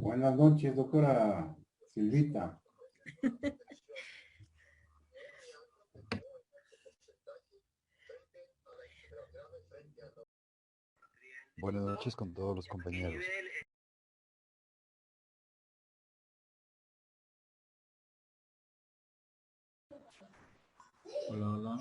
Buenas noches, doctora Silvita. Buenas noches con todos los compañeros. Hola, hola.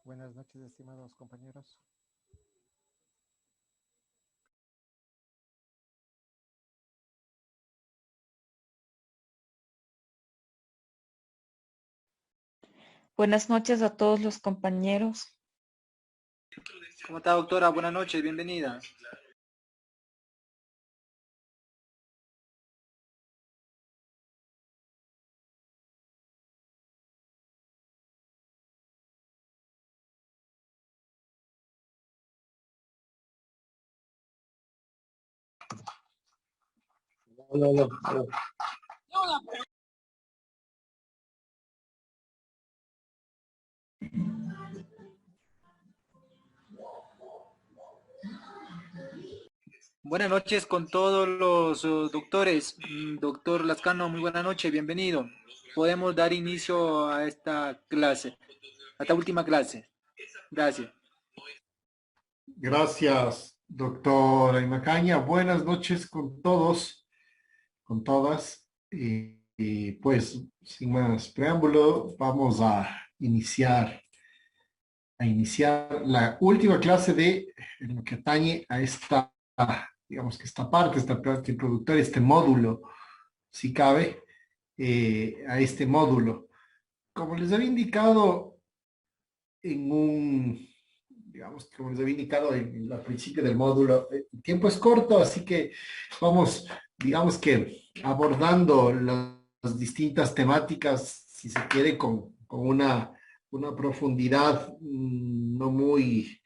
Buenas noches, estimados compañeros. Buenas noches a todos los compañeros. ¿Cómo está, doctora? Buenas noches, bienvenida. Hola, hola, hola. Buenas noches con todos los doctores. Doctor Lascano, muy buena noche, bienvenido. Podemos dar inicio a esta clase, a esta última clase. Gracias. Gracias, doctora Imacaña. Buenas noches con todos, con todas. Y pues, sin más preámbulo, vamos a iniciar la última clase en lo que atañe a esta, digamos que esta parte introductoria, este módulo, si cabe, a este módulo. Como les había indicado digamos, como les había indicado al principio del módulo, el tiempo es corto, así que vamos, digamos que abordando las distintas temáticas, si se quiere, con una profundidad no muy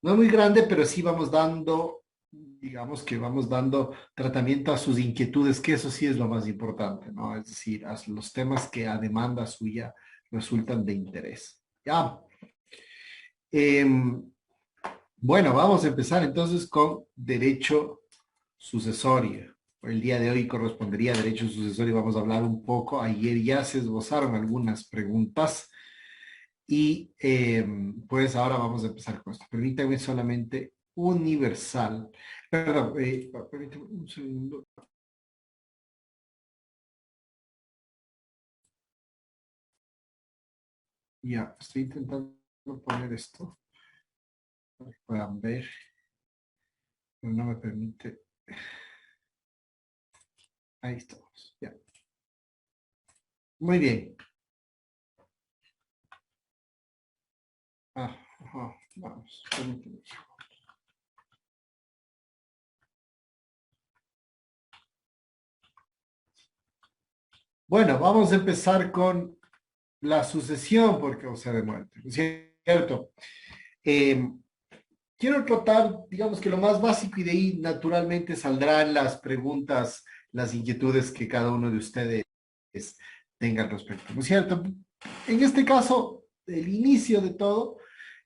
grande, pero sí vamos dando, digamos que vamos dando tratamiento a sus inquietudes, que eso sí es lo más importante, ¿no? Es decir, a los temas que a demanda suya resultan de interés. Ya. Bueno, vamos a empezar entonces con derecho sucesorio. El día de hoy correspondería a derecho sucesorio. Vamos a hablar un poco. Ayer ya se esbozaron algunas preguntas y pues ahora vamos a empezar con esto. Permítanme solamente universal. Perdón, permítanme un segundo. Ya, estoy intentando poner esto para que puedan ver, pero no me permite. Ahí estamos, ya. Muy bien. Vamos, permíteme. Bueno, vamos a empezar con la sucesión por causa de muerte, ¿no es cierto? Quiero tratar, digamos que lo más básico y de ahí naturalmente saldrán las preguntas, las inquietudes que cada uno de ustedes tenga al respecto, ¿no es cierto? En este caso, el inicio de todo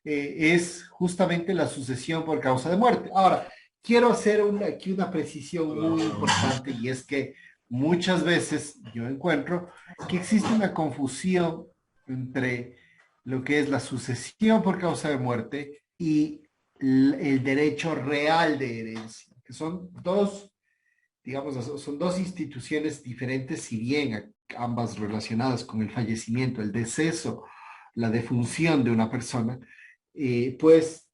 es justamente la sucesión por causa de muerte. Ahora, quiero hacer aquí una precisión muy importante y es que muchas veces yo encuentro que existe una confusión entre lo que es la sucesión por causa de muerte y el derecho real de herencia, que son dos, digamos, son dos instituciones diferentes, si bien ambas relacionadas con el fallecimiento, el deceso, la defunción de una persona, pues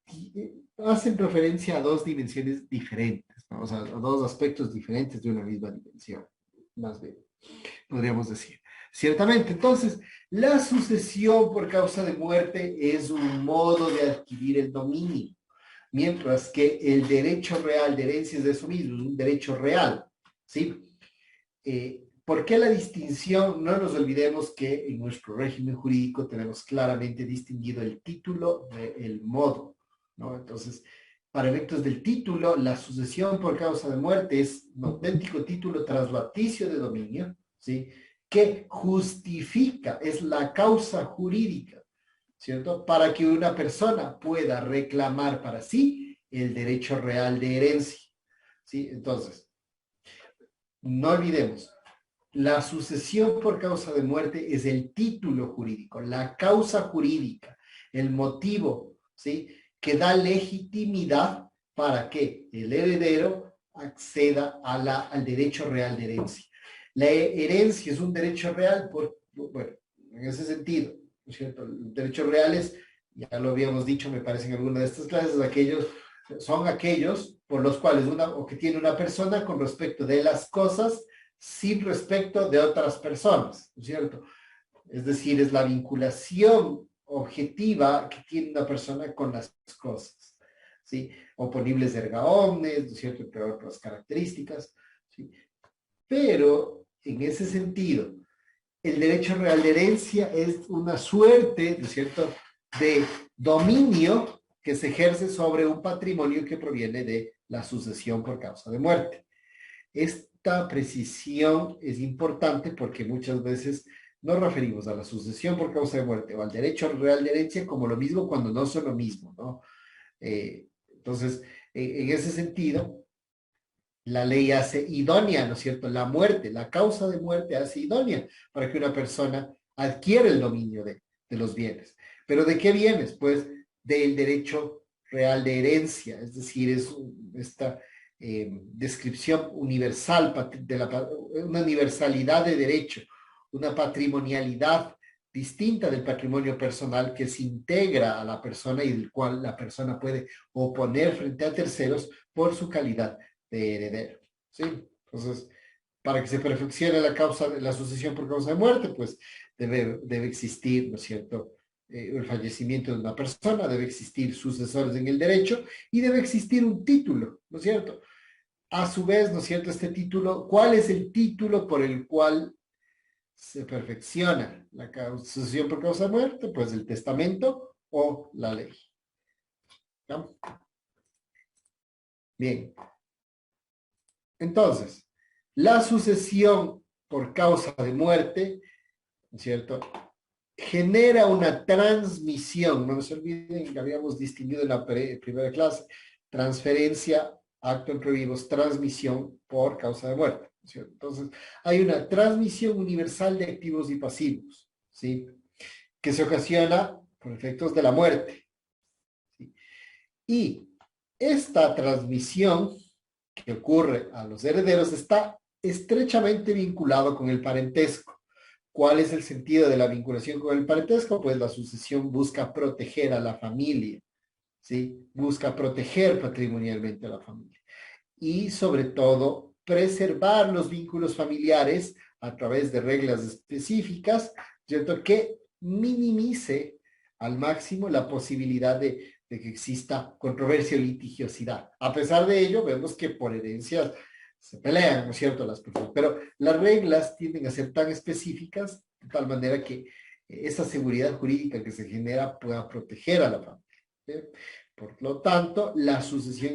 hacen referencia a dos dimensiones diferentes, ¿no? O sea, a dos aspectos diferentes de una misma dimensión, más bien, podríamos decir. Ciertamente, entonces, la sucesión por causa de muerte es un modo de adquirir el dominio, mientras que el derecho real de herencia es de eso mismo, es un derecho real, ¿sí? ¿Por qué la distinción? No nos olvidemos que en nuestro régimen jurídico tenemos claramente distinguido el título del modo, ¿no? Entonces, para efectos del título, la sucesión por causa de muerte es un auténtico título traslaticio de dominio, ¿sí? Que justifica, es la causa jurídica, ¿cierto? Para que una persona pueda reclamar para sí el derecho real de herencia, ¿sí? Entonces, no olvidemos, la sucesión por causa de muerte es el título jurídico, la causa jurídica, el motivo, ¿sí? Que da legitimidad para que el heredero acceda al derecho real de herencia. La herencia es un derecho real, bueno, en ese sentido, ¿no es cierto? Los derechos reales, ya lo habíamos dicho, me parece en alguna de estas clases, son aquellos por los cuales o que tiene una persona con respecto de las cosas sin respecto de otras personas, ¿no es cierto? Es decir, es la vinculación objetiva que tiene una persona con las cosas, ¿sí? Oponibles erga omnes, ¿no es cierto? Entre otras características, ¿sí? Pero, en ese sentido, el derecho real de herencia es una suerte, ¿no es cierto?, de dominio que se ejerce sobre un patrimonio que proviene de la sucesión por causa de muerte. esta precisión es importante porque muchas veces nos referimos a la sucesión por causa de muerte o al derecho real de herencia como lo mismo cuando no son lo mismo, ¿no? Entonces, en ese sentido, la ley hace idónea, ¿no es cierto? La muerte, la causa de muerte hace idónea para que una persona adquiera el dominio de los bienes. ¿Pero de qué bienes? Pues del derecho real de herencia, es decir, esta descripción universal, una universalidad de derecho, una patrimonialidad distinta del patrimonio personal que se integra a la persona y del cual la persona puede oponer frente a terceros por su calidad de heredero. ¿Sí? Entonces, para que se perfeccione la sucesión por causa de muerte, pues debe existir, ¿no es cierto?, el fallecimiento de una persona, debe existir sucesores en el derecho y debe existir un título, ¿no es cierto? A su vez, ¿no es cierto?, este título, ¿cuál es el título por el cual se perfecciona la sucesión por causa de muerte? Pues el testamento o la ley. ¿Ya? Bien. Entonces, la sucesión por causa de muerte, ¿no es cierto?, genera una transmisión. No se olviden que habíamos distinguido en la primera clase: transferencia, acto entre vivos, transmisión por causa de muerte, ¿cierto? Entonces, hay una transmisión universal de activos y pasivos, ¿sí?, que se ocasiona por efectos de la muerte, ¿sí? Y esta transmisión que ocurre a los herederos está estrechamente vinculado con el parentesco. ¿Cuál es el sentido de la vinculación con el parentesco? Pues la sucesión busca proteger a la familia, ¿sí? Busca proteger patrimonialmente a la familia. Y sobre todo, preservar los vínculos familiares a través de reglas específicas, ¿cierto?, que minimice al máximo la posibilidad de que exista controversia o litigiosidad. A pesar de ello, vemos que por herencias se pelean, ¿no es cierto?, las personas, pero las reglas tienden a ser tan específicas de tal manera que esa seguridad jurídica que se genera pueda proteger a la familia, ¿sí? Por lo tanto, la sucesión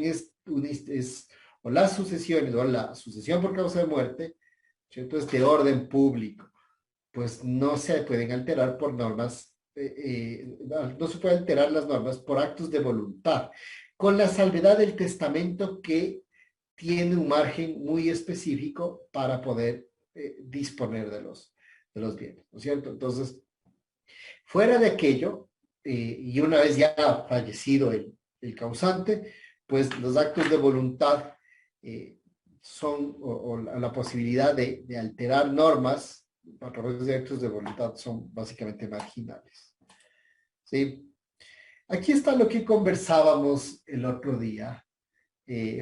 o las sucesiones o la sucesión por causa de muerte, ¿cierto?, es de orden público, pues no se pueden alterar por normas, no se pueden alterar las normas por actos de voluntad, con la salvedad del testamento que tiene un margen muy específico para poder disponer de los bienes, ¿no es cierto? Entonces, fuera de aquello, y una vez ya fallecido el causante, pues los actos de voluntad son, o la posibilidad de alterar normas a través de actos de voluntad son básicamente marginales, ¿sí? Aquí está lo que conversábamos el otro día,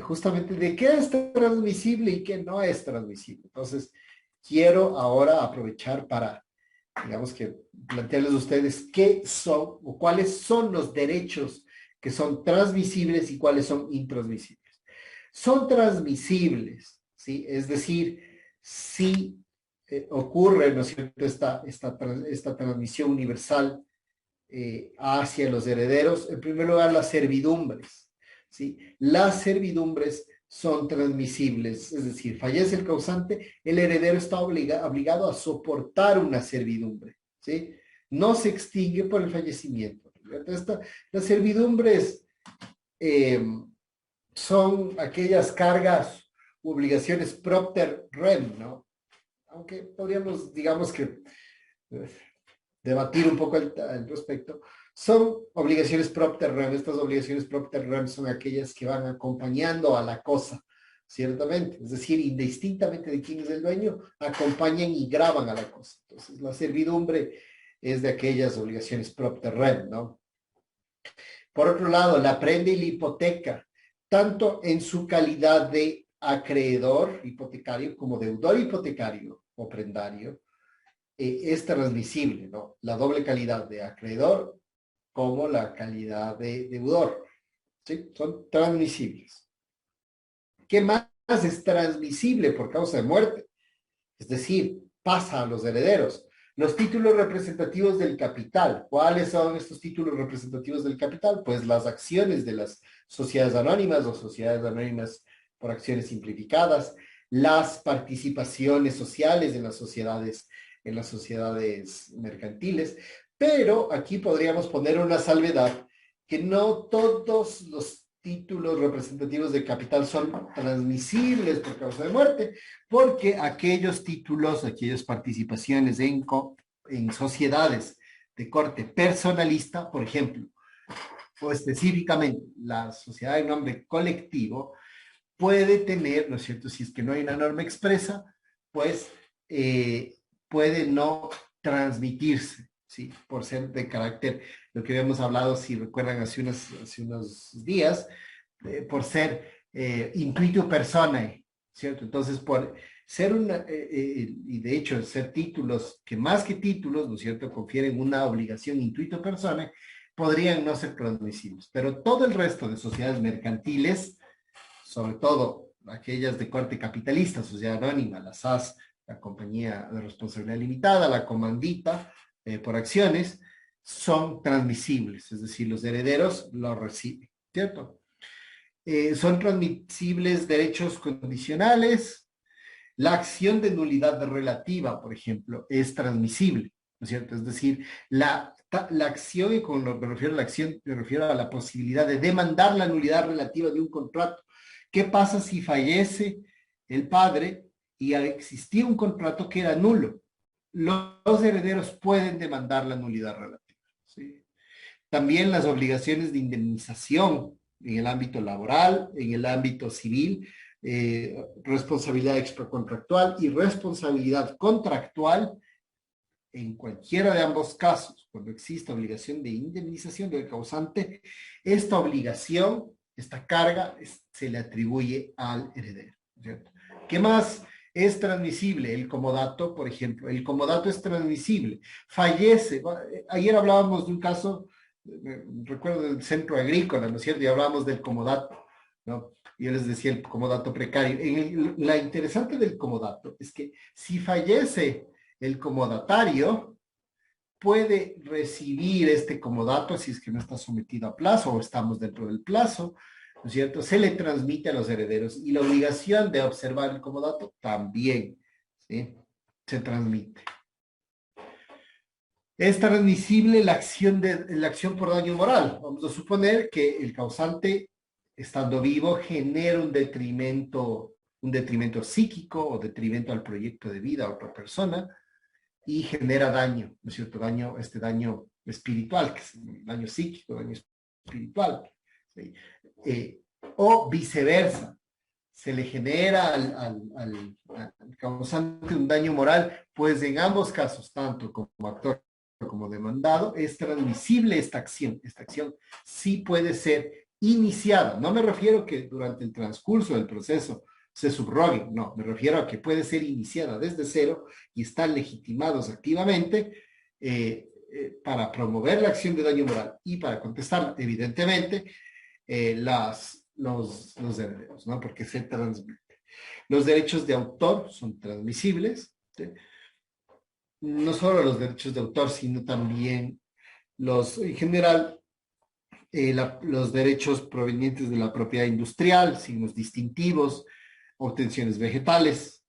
justamente de qué es transmisible y qué no es transmisible. Entonces, quiero ahora aprovechar para, digamos, que plantearles a ustedes qué son o cuáles son los derechos que son transmisibles y cuáles son intransmisibles. Son transmisibles, ¿sí? Es decir, si ocurre, ¿no es cierto?, esta transmisión universal hacia los herederos. En primer lugar, las servidumbres, ¿sí? Las servidumbres son transmisibles, es decir, fallece el causante, el heredero está obligado a soportar una servidumbre, ¿sí? No se extingue por el fallecimiento. Las servidumbres son aquellas cargas u obligaciones propter rem, ¿no? Aunque podríamos, digamos que, debatir un poco al respecto. Son obligaciones propter rem. Estas obligaciones propter rem son aquellas que van acompañando a la cosa, ciertamente. Es decir, indistintamente de quién es el dueño, acompañan y graban a la cosa. Entonces, la servidumbre es de aquellas obligaciones propter rem, ¿no? Por otro lado, la prenda y la hipoteca, tanto en su calidad de acreedor hipotecario como deudor hipotecario o prendario, es transmisible, ¿no? La doble calidad de acreedor como la calidad de deudor, ¿sí? Son transmisibles. ¿Qué más es transmisible por causa de muerte? Es decir, pasa a los herederos. Los títulos representativos del capital. ¿Cuáles son estos títulos representativos del capital? Pues las acciones de las sociedades anónimas o sociedades anónimas por acciones simplificadas, las participaciones sociales en las sociedades mercantiles, pero aquí podríamos poner una salvedad que no todos los títulos representativos de capital son transmisibles por causa de muerte, porque aquellos títulos, aquellas participaciones en sociedades de corte personalista, por ejemplo, o específicamente la sociedad de nombre colectivo, puede tener, ¿no es cierto? Si es que no hay una norma expresa, pues puede no transmitirse, ¿sí? Por ser de carácter, lo que habíamos hablado, si recuerdan hace unos días, por ser intuito personae, ¿cierto? Entonces, por ser y de hecho, ser títulos que más que títulos, ¿no es cierto?, confieren una obligación intuito personae, podrían no ser transmisibles. Pero todo el resto de sociedades mercantiles, sobre todo aquellas de corte capitalista, sociedad anónima, la SAS, la compañía de responsabilidad limitada, la comandita por acciones, son transmisibles, es decir, los herederos lo reciben, ¿cierto? Son transmisibles derechos condicionales. La acción de nulidad relativa, por ejemplo, es transmisible, ¿no es cierto? Es decir, la acción, y con lo que me refiero a la acción, me refiero a la posibilidad de demandar la nulidad relativa de un contrato. ¿Qué pasa si fallece el padre y existía un contrato que era nulo? Los herederos pueden demandar la nulidad relativa, ¿sí? También las obligaciones de indemnización en el ámbito laboral, en el ámbito civil, responsabilidad extracontractual y responsabilidad contractual. En cualquiera de ambos casos, cuando existe obligación de indemnización del causante, esta obligación, esta carga, se le atribuye al heredero, ¿cierto? ¿Qué más es transmisible? El comodato, por ejemplo. El comodato es transmisible. Fallece. Ayer hablábamos de un caso, recuerdo del centro agrícola, ¿no es cierto? Y hablábamos del comodato, ¿no? Yo les decía el comodato precario. La interesante del comodato es que si fallece el comodatario, puede recibir este comodato si es que no está sometido a plazo o estamos dentro del plazo, ¿no es cierto? Se le transmite a los herederos y la obligación de observar el comodato también, ¿sí?, se transmite. Es transmisible la acción por daño moral. Vamos a suponer que el causante, estando vivo, genera un detrimento psíquico o detrimento al proyecto de vida a otra persona, y genera daño, ¿no es cierto? Daño espiritual, que es daño psíquico, daño espiritual, ¿sí? O viceversa, se le genera al causante un daño moral, pues en ambos casos, tanto como actor como demandado, es transmisible esta acción. Esta acción sí puede ser iniciada. No me refiero que durante el transcurso del proceso se subroguen, no, me refiero a que puede ser iniciada desde cero y están legitimados activamente para promover la acción de daño moral y para contestar, evidentemente, los herederos, ¿no? Porque se transmite. Los derechos de autor son transmisibles, ¿sí? No solo los derechos de autor, sino también en general, los derechos provenientes de la propiedad industrial, signos distintivos, obtenciones vegetales,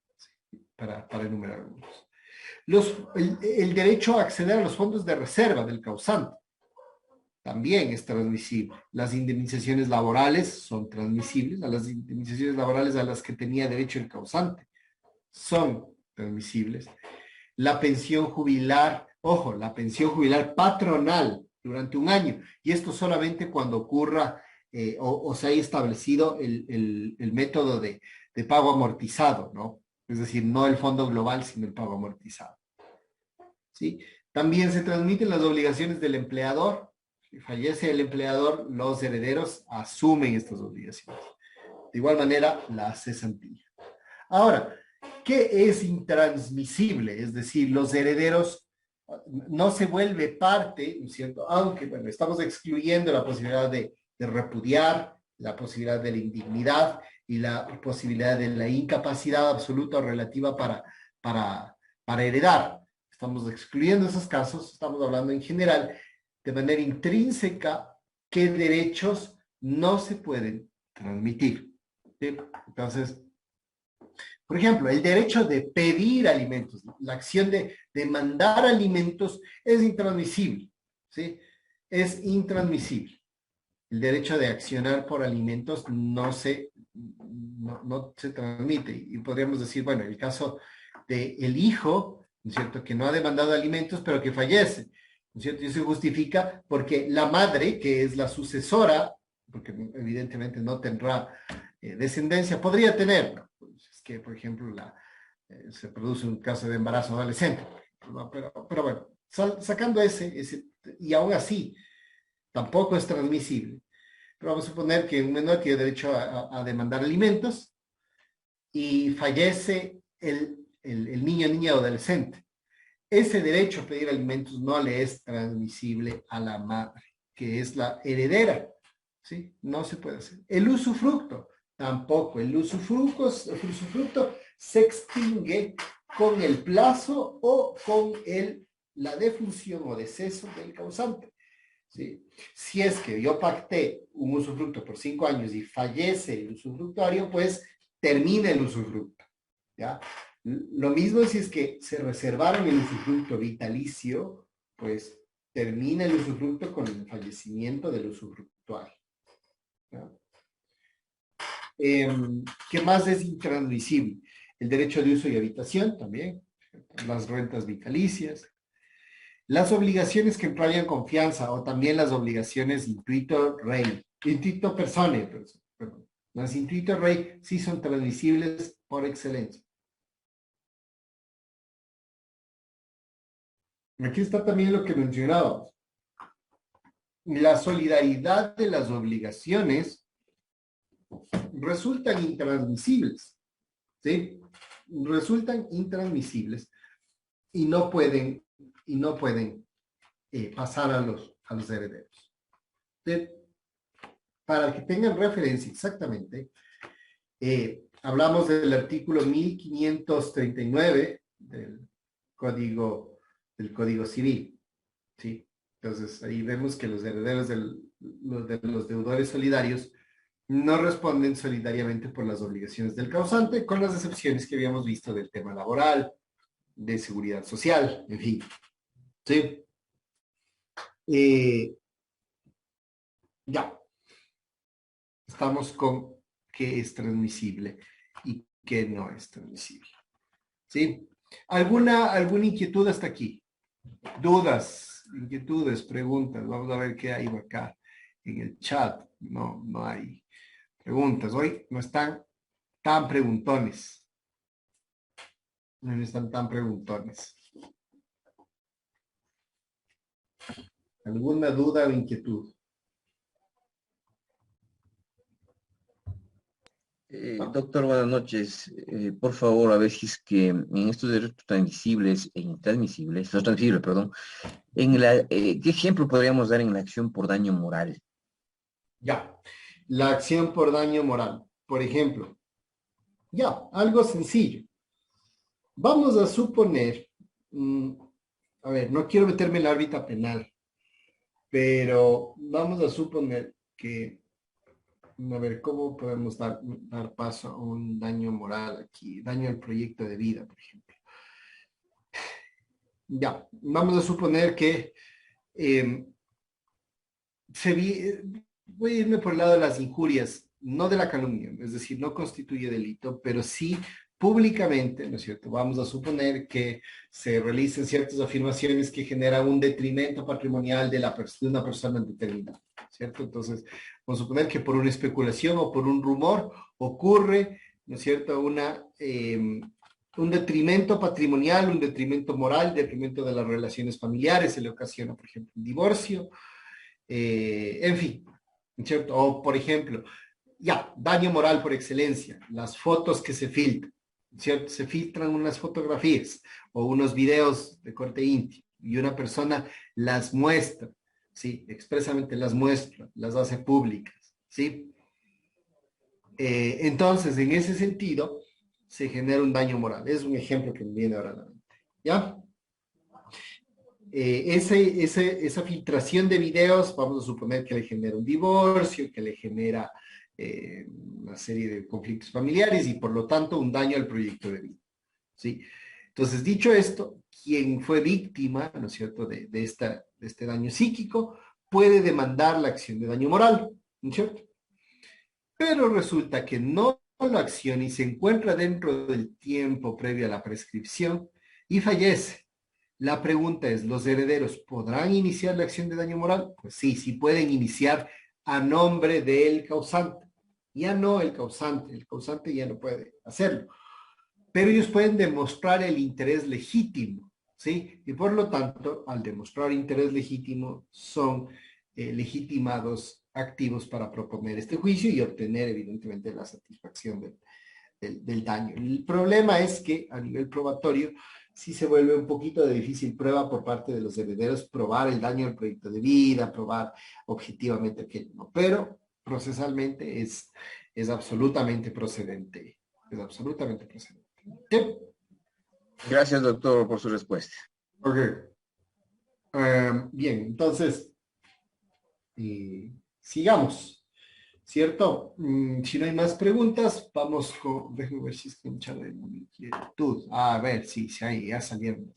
para enumerar algunos. El derecho a acceder a los fondos de reserva del causante también es transmisible. Las indemnizaciones laborales son transmisibles. A las indemnizaciones laborales a las que tenía derecho el causante son transmisibles. La pensión jubilar, ojo, la pensión jubilar patronal durante un año, y esto solamente cuando ocurra o se haya establecido el método de pago amortizado, ¿no? Es decir, no el fondo global, sino el pago amortizado, ¿sí? También se transmiten las obligaciones del empleador. Si fallece el empleador, los herederos asumen estas obligaciones. De igual manera, la cesantía. Ahora, ¿qué es intransmisible? Es decir, los herederos no se vuelve parte, ¿no es cierto? Aunque, bueno, estamos excluyendo la posibilidad de repudiar, la posibilidad de la indignidad y la posibilidad de la incapacidad absoluta o relativa para heredar. Estamos excluyendo esos casos, estamos hablando en general, de manera intrínseca, qué derechos no se pueden transmitir, ¿sí? Entonces, Por ejemplo, el derecho de pedir alimentos, ¿no? La acción de demandar alimentos es intransmisible, ¿sí? Es intransmisible. El derecho de accionar por alimentos no se transmite. Y podríamos decir, bueno, el caso del hijo, ¿no es cierto?, que no ha demandado alimentos, pero que fallece, ¿no es cierto? Y eso se justifica porque la madre, que es la sucesora, porque evidentemente no tendrá descendencia, podría tener, ¿no? Pues es que, por ejemplo, se produce un caso de embarazo adolescente, ¿no? Pero bueno, sacando ese, y aún así, tampoco es transmisible. Pero vamos a suponer que un menor tiene derecho a demandar alimentos y fallece el niño, niña o adolescente. Ese derecho a pedir alimentos no le es transmisible a la madre, que es la heredera, ¿sí? No se puede hacer. El usufructo, tampoco. El usufructo se extingue con el plazo o con la defunción o deceso del causante, ¿sí? Si es que yo pacté un usufructo por 5 años y fallece el usufructuario, pues termina el usufructo, ¿ya? Lo mismo si es que se reservaron el usufructo vitalicio, pues termina el usufructo con el fallecimiento del usufructuario, ¿ya? ¿Qué más es intransmisible? El derecho de uso y habitación también, las rentas vitalicias, las obligaciones que entrañan confianza o también las obligaciones intuito personae, perdón. Las intuito rei sí son transmisibles por excelencia. Aquí está también lo que mencionábamos. La solidaridad de las obligaciones resultan intransmisibles, ¿sí? Resultan intransmisibles y no pueden pasar a los herederos. Para que tengan referencia exactamente, hablamos del artículo 1539 del Código Civil, ¿sí? Entonces, ahí vemos que los herederos de los deudores solidarios no responden solidariamente por las obligaciones del causante, con las excepciones que habíamos visto del tema laboral, de seguridad social, en fin. ¿Sí? Ya. Estamos con qué es transmisible y qué no es transmisible. ¿Sí? ¿Alguna inquietud hasta aquí? ¿Dudas, inquietudes, preguntas? Vamos a ver qué hay acá en el chat. No hay preguntas. Hoy no están tan preguntones. No están tan preguntones. ¿Alguna duda o inquietud? Doctor, buenas noches. Por favor, a ver si es que en estos derechos transmisibles e intransmisibles, no transmisibles, perdón, ¿qué ejemplo podríamos dar en la acción por daño moral? Ya, la acción por daño moral. Por ejemplo, ya, algo sencillo. Vamos a suponer, a ver, no quiero meterme en la órbita penal, pero vamos a suponer que, a ver, ¿cómo podemos dar paso a un daño moral aquí? Daño al proyecto de vida, por ejemplo. Ya, vamos a suponer que voy a irme por el lado de las injurias, no de la calumnia, es decir, no constituye delito, pero sí públicamente, ¿no es cierto? Vamos a suponer que se realicen ciertas afirmaciones que generan un detrimento patrimonial de una persona determinada, ¿cierto? Entonces, vamos a suponer que por una especulación o por un rumor ocurre, ¿no es cierto?, un detrimento patrimonial, un detrimento moral, detrimento de las relaciones familiares, se le ocasiona, por ejemplo, un divorcio, en fin, ¿cierto? O, por ejemplo, ya, daño moral por excelencia, las fotos que se filtran, ¿cierto? Se filtran unas fotografías o unos videos de corte íntimo y una persona las muestra, ¿sí? Expresamente las muestra, las hace públicas, ¿sí? Entonces, en ese sentido, se genera un daño moral. Es un ejemplo que me viene ahora a la mente, ¿ya? Esa filtración de videos, vamos a suponer que le genera un divorcio, que le genera una serie de conflictos familiares y por lo tanto un daño al proyecto de vida. ¿Sí? Entonces, dicho esto, quien fue víctima, ¿no es cierto?, de este daño psíquico, puede demandar la acción de daño moral, ¿no es cierto? Pero resulta que no lo acciona y se encuentra dentro del tiempo previo a la prescripción y fallece. La pregunta es, ¿los herederos podrán iniciar la acción de daño moral? Pues sí, sí pueden iniciar a nombre del causante. Ya no el causante ya no puede hacerlo. Pero ellos pueden demostrar el interés legítimo, ¿sí? Y por lo tanto, al demostrar interés legítimo, son legitimados activos para proponer este juicio y obtener, evidentemente, la satisfacción del daño. El problema es que, a nivel probatorio, sí se vuelve un poquito de difícil prueba por parte de los herederos probar el daño al proyecto de vida, probar objetivamente que no, pero procesalmente es absolutamente procedente. Es absolutamente procedente. ¿Sí? Gracias, doctor, por su respuesta. Ok. Bien, entonces, sigamos, ¿cierto? Si no hay más preguntas, vamos con, déjame ver si es que mucha de inquietud. A ver, sí, ahí ya salieron.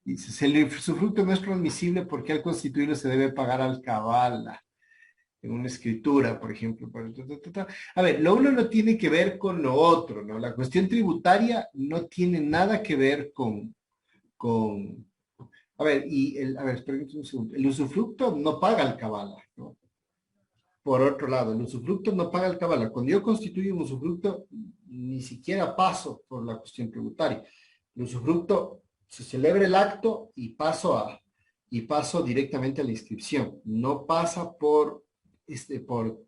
Dice, si el usufructo no es transmisible, ¿por qué al constituirlo se debe pagar al cabala? En una escritura, por ejemplo. A ver, lo uno no tiene que ver con lo otro, ¿no? La cuestión tributaria no tiene nada que ver con a ver, esperen un segundo. El usufructo no paga el cabala, ¿no? Por otro lado, el usufructo no paga el cabala. Cuando yo constituyo un usufructo, ni siquiera paso por la cuestión tributaria. El usufructo, se celebra el acto y paso directamente a la inscripción. No pasa por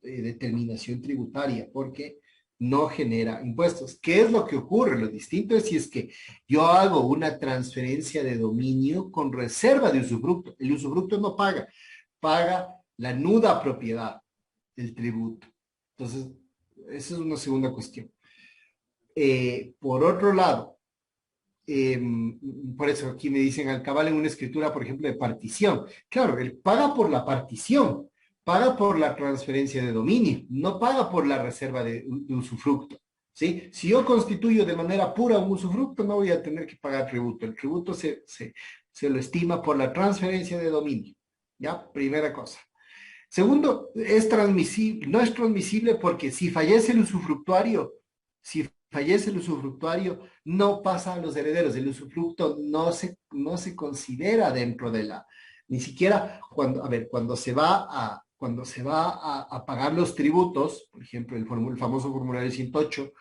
determinación tributaria, porque no genera impuestos. ¿Qué es lo que ocurre? Lo distinto es si es que yo hago una transferencia de dominio con reserva de usufructo. El usufructo no paga, paga la nuda propiedad del tributo. Entonces, esa es una segunda cuestión. Por otro lado, por eso aquí me dicen al cabal en una escritura, por ejemplo, de partición. Claro, él paga por la partición, paga por la transferencia de dominio, no paga por la reserva de usufructo, ¿sí? Si yo constituyo de manera pura un usufructo, no voy a tener que pagar tributo. El tributo se lo estima por la transferencia de dominio, ¿ya? Primera cosa. Segundo, no es transmisible porque si fallece el usufructuario, no pasa a los herederos. El usufructo no se considera dentro de ni siquiera cuando se va a pagar los tributos, por ejemplo, el famoso formulario 108,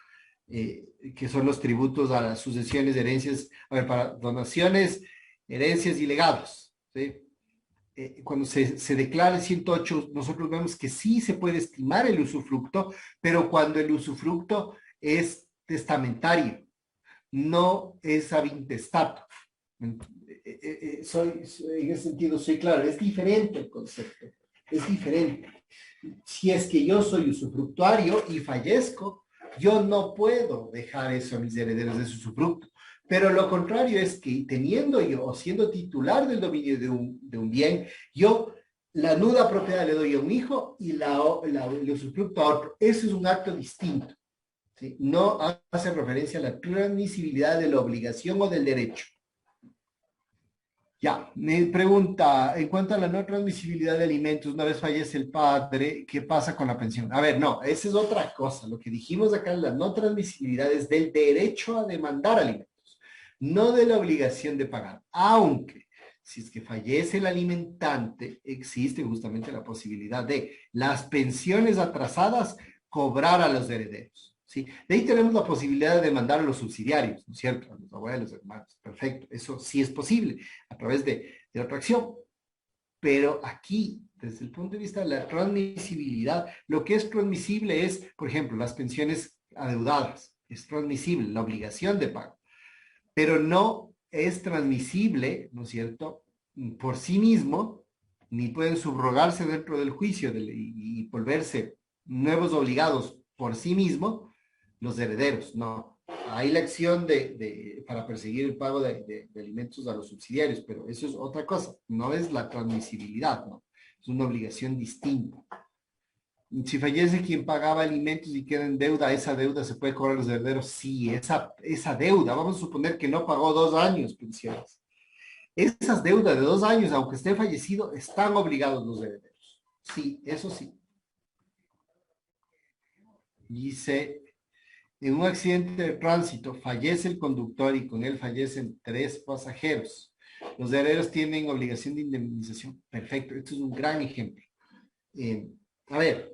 que son los tributos a las sucesiones, herencias, para donaciones, herencias y legados, ¿sí? Cuando se declara el 108, nosotros vemos que sí se puede estimar el usufructo, pero cuando el usufructo es testamentario, no es ab intestato. En ese sentido soy claro, es diferente el concepto, es diferente. Si es que yo soy usufructuario y fallezco, yo no puedo dejar eso a mis herederos de su usufructo. Pero lo contrario es que teniendo yo o siendo titular del dominio de un bien, yo la nuda propiedad le doy a un hijo y el usufructo a otro. Eso es un acto distinto, ¿sí? No hace referencia a la transmisibilidad de la obligación o del derecho. Ya, me pregunta, en cuanto a la no transmisibilidad de alimentos, una vez fallece el padre, ¿qué pasa con la pensión? A ver, no, esa es otra cosa. Lo que dijimos acá, la no transmisibilidad es del derecho a demandar alimentos, no de la obligación de pagar. Aunque, si es que fallece el alimentante, existe justamente la posibilidad de las pensiones atrasadas cobrar a los herederos. ¿Sí? De ahí tenemos la posibilidad de demandar a los subsidiarios, ¿no es cierto? A los abuelos, hermanos. Perfecto. Eso sí es posible a través de otra acción. Pero aquí, desde el punto de vista de la transmisibilidad, lo que es transmisible es, por ejemplo, las pensiones adeudadas. Es transmisible la obligación de pago. Pero no es transmisible, ¿no es cierto?, por sí mismo, ni pueden subrogarse dentro del juicio y volverse nuevos obligados por sí mismo los herederos, no. Hay la acción para perseguir el pago de alimentos a los subsidiarios, pero eso es otra cosa, no es la transmisibilidad, ¿no? Es una obligación distinta. Si fallece quien pagaba alimentos y queda en deuda, ¿esa deuda se puede cobrar a los herederos? Sí, esa deuda, vamos a suponer que no pagó 2 años pensiones. Esas deudas de 2 años, aunque esté fallecido, están obligados los herederos. Sí, eso sí. Dice, en un accidente de tránsito fallece el conductor y con él fallecen 3 pasajeros. Los herederos tienen obligación de indemnización. Perfecto, esto es un gran ejemplo. A ver,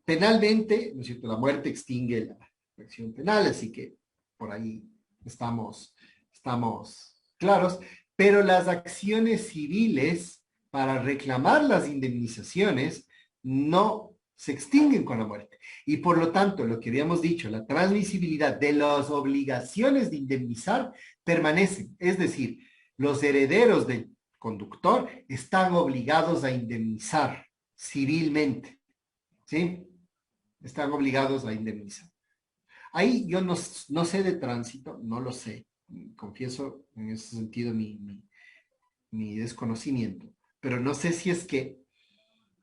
penalmente, ¿no es cierto? La muerte extingue la acción penal, así que por ahí estamos claros. Pero las acciones civiles para reclamar las indemnizaciones no se extinguen con la muerte. Y por lo tanto, lo que habíamos dicho, la transmisibilidad de las obligaciones de indemnizar permanecen. Es decir, los herederos del conductor están obligados a indemnizar civilmente. ¿Sí? Están obligados a indemnizar. Ahí yo no sé de tránsito, no lo sé. Confieso en ese sentido mi desconocimiento. Pero no sé si es que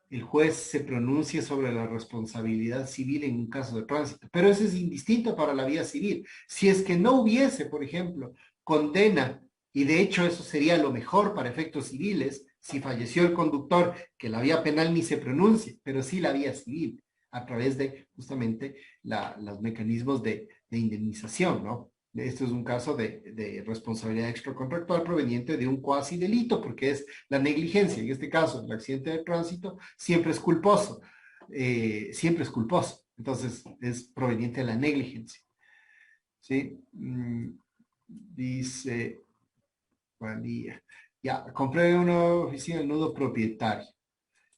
el juez se pronuncia sobre la responsabilidad civil en un caso de tránsito. Pero eso es indistinto para la vía civil. Si es que no hubiese, por ejemplo, condena, y de hecho eso sería lo mejor para efectos civiles, si falleció el conductor, que la vía penal ni se pronuncie, pero sí la vía civil, a través de justamente los mecanismos de indemnización, ¿no? Esto es un caso de responsabilidad extracontractual proveniente de un cuasi delito, porque es la negligencia. En este caso, el accidente de tránsito siempre es culposo, siempre es culposo. Entonces, es proveniente de la negligencia. ¿Sí? Dice, buen día. Ya, compré una oficina de nudo propietario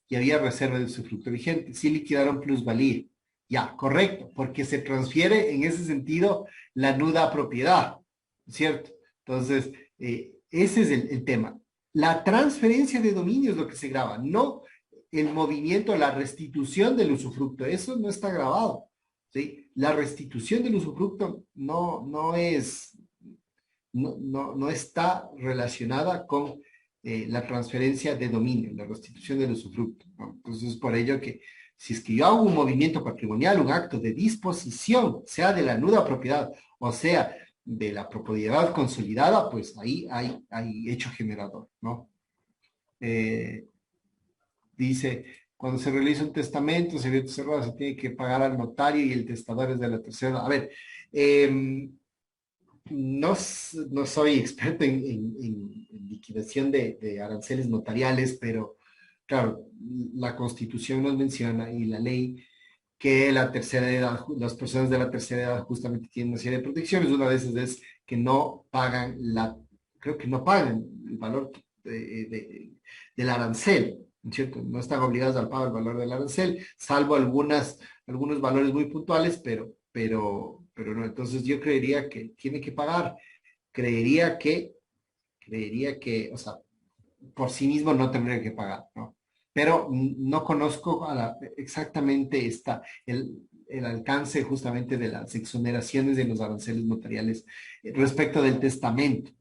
y había reserva de usufructo vigente. Sí liquidaron plusvalía. Ya, correcto, porque se transfiere en ese sentido la nuda propiedad, ¿cierto? Entonces, ese es el tema. La transferencia de dominio es lo que se graba, no el movimiento, la restitución del usufructo. Eso no está grabado, ¿sí? La restitución del usufructo no está relacionada con la transferencia de dominio, la restitución del usufructo, ¿no? Entonces, por ello que si es que yo hago un movimiento patrimonial, un acto de disposición, sea de la nuda propiedad o sea de la propiedad consolidada, pues ahí hay hecho generador, ¿no? Dice, cuando se realiza un testamento, secreto cerrado, se tiene que pagar al notario y el testador es de la tercera. A ver, no soy experto en liquidación de aranceles notariales, pero claro, la Constitución nos menciona y la ley que la tercera edad, las personas de la tercera edad justamente tienen una serie de protecciones. Una de esas es que no pagan creo que no pagan el valor del arancel, ¿no es cierto? No están obligados al pago del valor del arancel, salvo algunos valores muy puntuales, pero no. Entonces yo creería que tiene que pagar. Creería que, o sea, por sí mismo no tendría que pagar, ¿no? Pero no conozco exactamente el alcance justamente de las exoneraciones de los aranceles notariales respecto del testamento.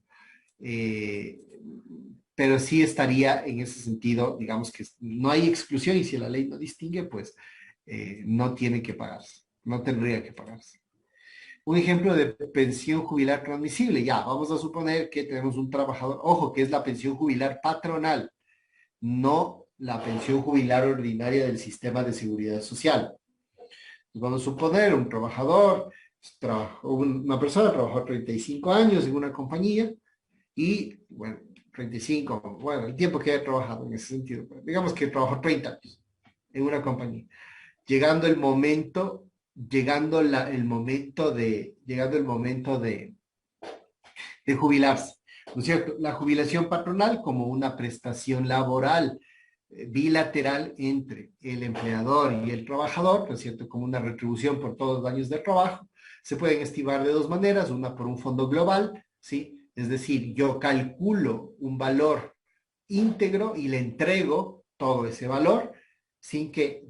Pero sí estaría en ese sentido, digamos que no hay exclusión y si la ley no distingue, pues no tiene que pagarse, no tendría que pagarse. Un ejemplo de pensión jubilar transmisible. Ya, vamos a suponer que tenemos un trabajador, ojo, que es la pensión jubilar patronal, no la pensión jubilar ordinaria del sistema de seguridad social. Vamos a suponer un trabajador, una persona trabajó 35 años en una compañía y, bueno, 35, bueno, el tiempo que haya trabajado en ese sentido, digamos que trabajó 30 años en una compañía. Llegando el momento de jubilarse, ¿no es cierto? La jubilación patronal como una prestación laboral bilateral entre el empleador y el trabajador, ¿no es cierto? Como una retribución por todos los años de trabajo, se pueden estimar de dos maneras, una por un fondo global, ¿sí? Es decir, yo calculo un valor íntegro y le entrego todo ese valor sin que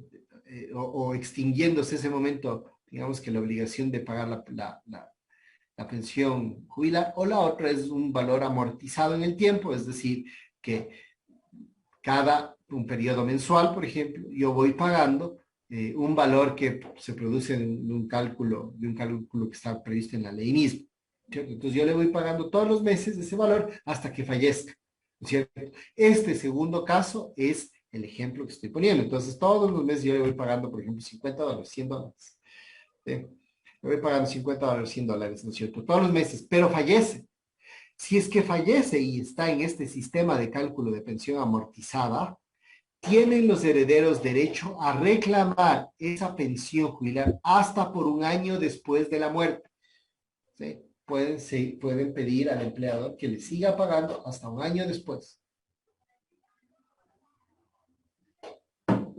o extinguiéndose ese momento, digamos que la obligación de pagar la pensión jubilar, o la otra es un valor amortizado en el tiempo, es decir, que cada un periodo mensual, por ejemplo, yo voy pagando un valor que se produce de un cálculo que está previsto en la ley misma, ¿cierto? Entonces yo le voy pagando todos los meses ese valor hasta que fallezca, ¿cierto? Este segundo caso es el ejemplo que estoy poniendo. Entonces todos los meses yo le voy pagando, por ejemplo, $50, $100. ¿Sí? Le voy pagando $50, $100, ¿no es cierto? Todos los meses, pero fallece. Si es que fallece y está en este sistema de cálculo de pensión amortizada, tienen los herederos derecho a reclamar esa pensión jubilar hasta por un año después de la muerte. ¿Sí? Pueden pedir al empleador que le siga pagando hasta un año después.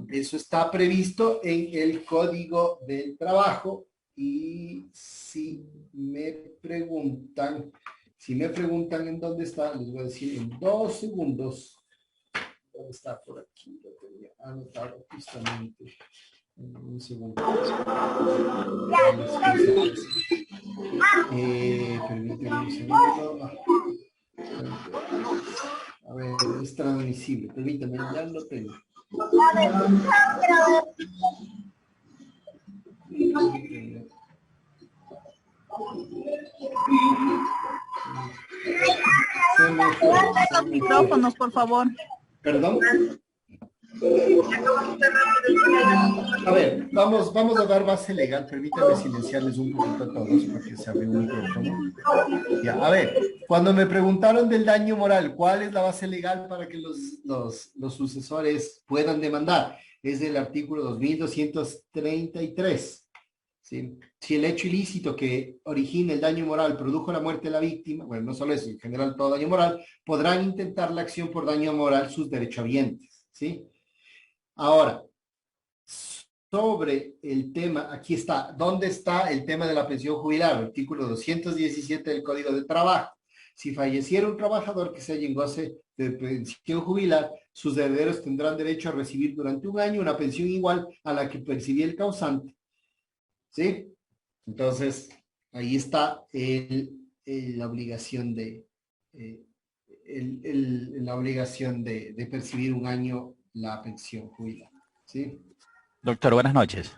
Eso está previsto en el Código del Trabajo y si me preguntan en dónde está, les voy a decir en 2 segundos. ¿Dónde está? Por aquí, lo tenía anotado justamente. En un segundo. Permíteme un segundo. A ver, es transmisible. Permítame, ya lo tengo. Los micrófonos, por favor. ¿Perdón? A ver, vamos a dar base legal. Permítanme silenciarles un poquito a todos para que se abra un micrófono. Ya, a ver, cuando me preguntaron del daño moral, ¿cuál es la base legal para que los sucesores puedan demandar? Es el artículo 2233. ¿Sí? Si el hecho ilícito que origina el daño moral produjo la muerte de la víctima, bueno, no solo eso, en general todo daño moral, podrán intentar la acción por daño moral sus derechohabientes, ¿sí? Ahora, sobre el tema, aquí está, ¿dónde está el tema de la pensión jubilar? Artículo 217 del Código de Trabajo. Si falleciera un trabajador que se halla en goce de pensión jubilar, sus herederos tendrán derecho a recibir durante un año una pensión igual a la que percibía el causante. ¿Sí? Entonces, ahí está la obligación de percibir un año la pensión jubilar. ¿Sí? Doctor, buenas noches.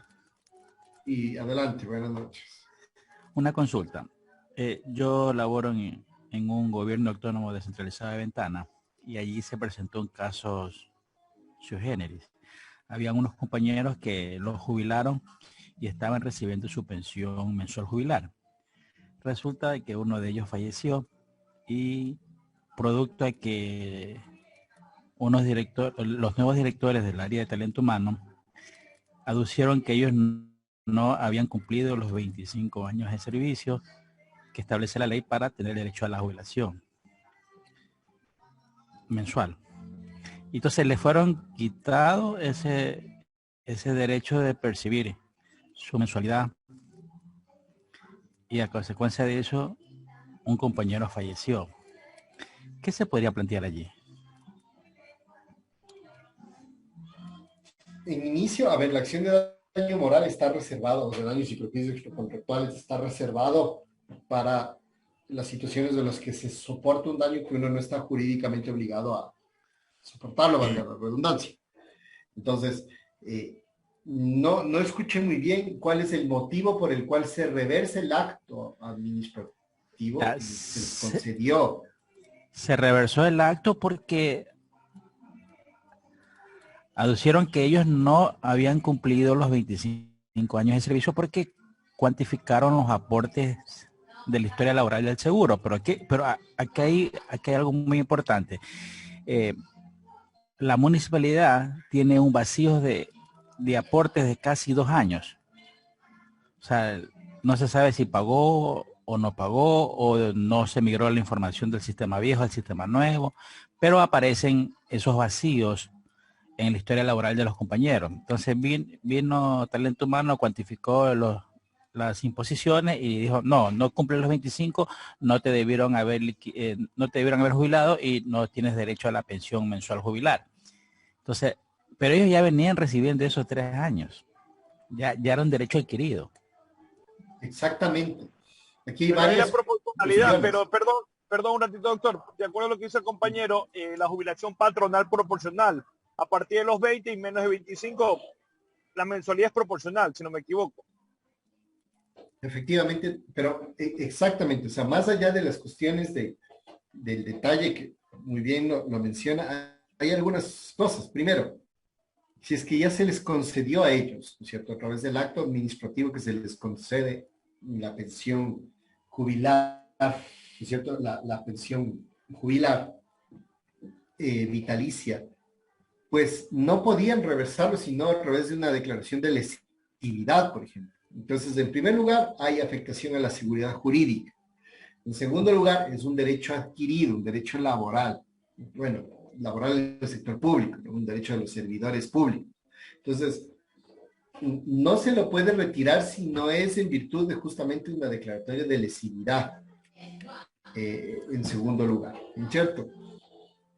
Y adelante, buenas noches. Una consulta. Yo laboro en un gobierno autónomo descentralizado de Ventana y allí se presentó un caso sui generis. Habían unos compañeros que los jubilaron y estaban recibiendo su pensión mensual jubilar. Resulta de que uno de ellos falleció y producto de que los nuevos directores del área de talento humano aducieron que ellos no habían cumplido los 25 años de servicio que establece la ley para tener derecho a la jubilación mensual. Entonces le fueron quitado ese derecho de percibir su mensualidad y a consecuencia de eso un compañero falleció. ¿Qué se podría plantear allí? En inicio, a ver, la acción de daño moral está reservado, o de daños psicofísicos extracontractuales está reservado para las situaciones de las que se soporta un daño que uno no está jurídicamente obligado a soportarlo, valga la redundancia. Entonces, no escuché muy bien cuál es el motivo por el cual se reversa el acto administrativo y se les concedió. Se reversó el acto porque aducieron que ellos no habían cumplido los 25 años de servicio porque cuantificaron los aportes de la historia laboral del seguro. Pero aquí hay algo muy importante. La municipalidad tiene un vacío de aportes de casi 2 años. O sea, no se sabe si pagó o no pagó o no se migró la información del sistema viejo al sistema nuevo, pero aparecen esos vacíos en la historia laboral de los compañeros. Entonces vino Talento Humano, cuantificó las imposiciones y dijo, no cumple los 25, no te debieron haber jubilado y no tienes derecho a la pensión mensual jubilar. Entonces, pero ellos ya venían recibiendo esos 3 años. Ya era un derecho adquirido. Exactamente. Aquí hay pero varias hay proporcionalidad, pero perdón un ratito, doctor. De acuerdo a lo que dice el compañero, la jubilación patronal proporcional. A partir de los 20 y menos de 25 la mensualidad es proporcional, si no me equivoco. Efectivamente, pero exactamente, o sea, más allá de las cuestiones del detalle que muy bien lo menciona, hay algunas cosas. Primero, si es que ya se les concedió a ellos, ¿no es cierto?, a través del acto administrativo que se les concede la pensión jubilar, ¿no es cierto?, la pensión jubilar vitalicia, pues no podían reversarlo sino a través de una declaración de lesividad, por ejemplo. Entonces, en primer lugar, hay afectación a la seguridad jurídica. En segundo lugar, es un derecho adquirido, un derecho laboral. Bueno, laboral en el sector público, ¿no?, un derecho de los servidores públicos. Entonces, no se lo puede retirar si no es en virtud de justamente una declaratoria de lesividad, en segundo lugar, ¿cierto?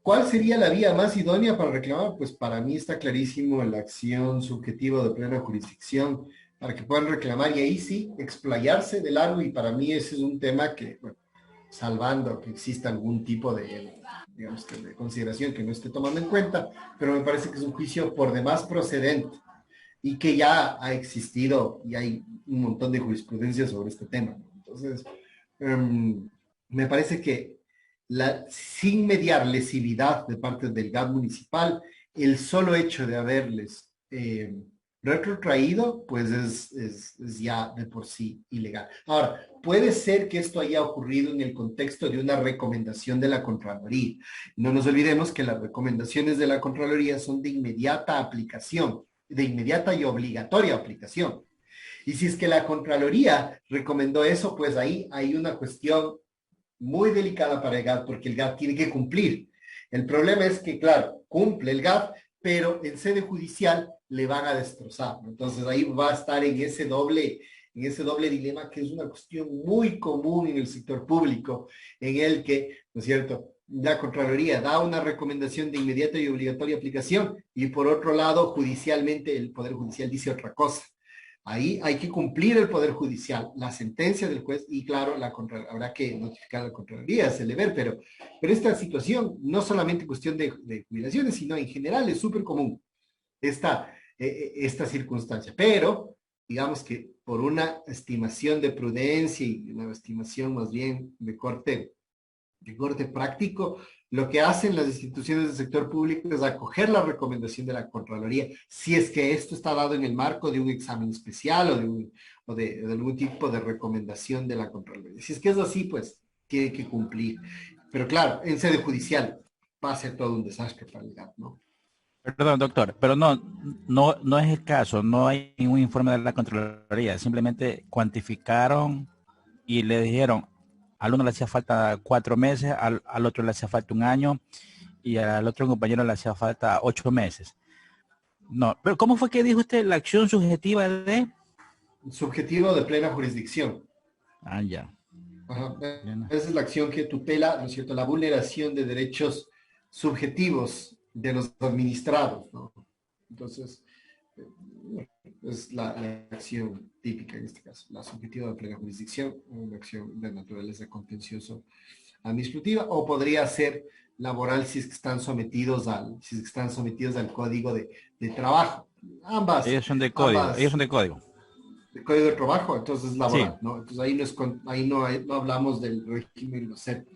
¿Cuál sería la vía más idónea para reclamar? Pues para mí está clarísimo la acción subjetiva de plena jurisdicción, para que puedan reclamar y ahí sí explayarse de largo, y para mí ese es un tema que, bueno, salvando que exista algún tipo de, digamos, de consideración que no esté tomando en cuenta, pero me parece que es un juicio por demás procedente y que ya ha existido y hay un montón de jurisprudencia sobre este tema. Entonces, me parece que sin mediar lesividad de parte del GAT municipal, el solo hecho de haberles retrotraído, pues es ya de por sí ilegal. Ahora, puede ser que esto haya ocurrido en el contexto de una recomendación de la Contraloría. No nos olvidemos que las recomendaciones de la Contraloría son de inmediata aplicación, de inmediata y obligatoria aplicación. Y si es que la Contraloría recomendó eso, pues ahí hay una cuestión muy delicada para el GAT, porque el GAT tiene que cumplir. El problema es que, claro, cumple el GAT, pero en sede judicial le van a destrozar. Entonces ahí va a estar en ese doble dilema, que es una cuestión muy común en el sector público, en el que, ¿no es cierto?, la Contraloría da una recomendación de inmediata y obligatoria aplicación, y por otro lado, judicialmente, el Poder Judicial dice otra cosa. Ahí hay que cumplir el Poder Judicial, la sentencia del juez, y claro, habrá que notificar a la Contraloría, hacerle ver, pero esta situación, no solamente cuestión de jubilaciones, sino en general, es súper común esta circunstancia. Pero, digamos que por una estimación de prudencia y una estimación más bien de corte práctico, lo que hacen las instituciones del sector público es acoger la recomendación de la Contraloría, si es que esto está dado en el marco de un examen especial o de algún tipo de recomendación de la Contraloría. Si es que es así, pues tiene que cumplir. Pero claro, en sede judicial va a ser todo un desastre para el GAT, ¿no? Perdón, doctor, pero no es el caso, no hay ningún informe de la Contraloría, simplemente cuantificaron y le dijeron, al uno le hacía falta 4 meses, al otro le hacía falta 1 año y al otro compañero le hacía falta 8 meses. No, pero ¿cómo fue que dijo usted la acción subjetiva de? Subjetivo de plena jurisdicción. Ah, ya. Ajá. Esa es la acción que tutela, ¿no es cierto?, la vulneración de derechos subjetivos de los administrados, ¿no? Entonces, es la acción típica en este caso, la subjetiva de plena jurisdicción, una acción de naturaleza contencioso administrativa, o podría ser laboral si es que están sometidos al código de trabajo. Ambas. Ellos son de código, ellos son de código. De código de trabajo, entonces laboral, Sí. ¿no? Entonces ahí no hablamos del régimen, no sé,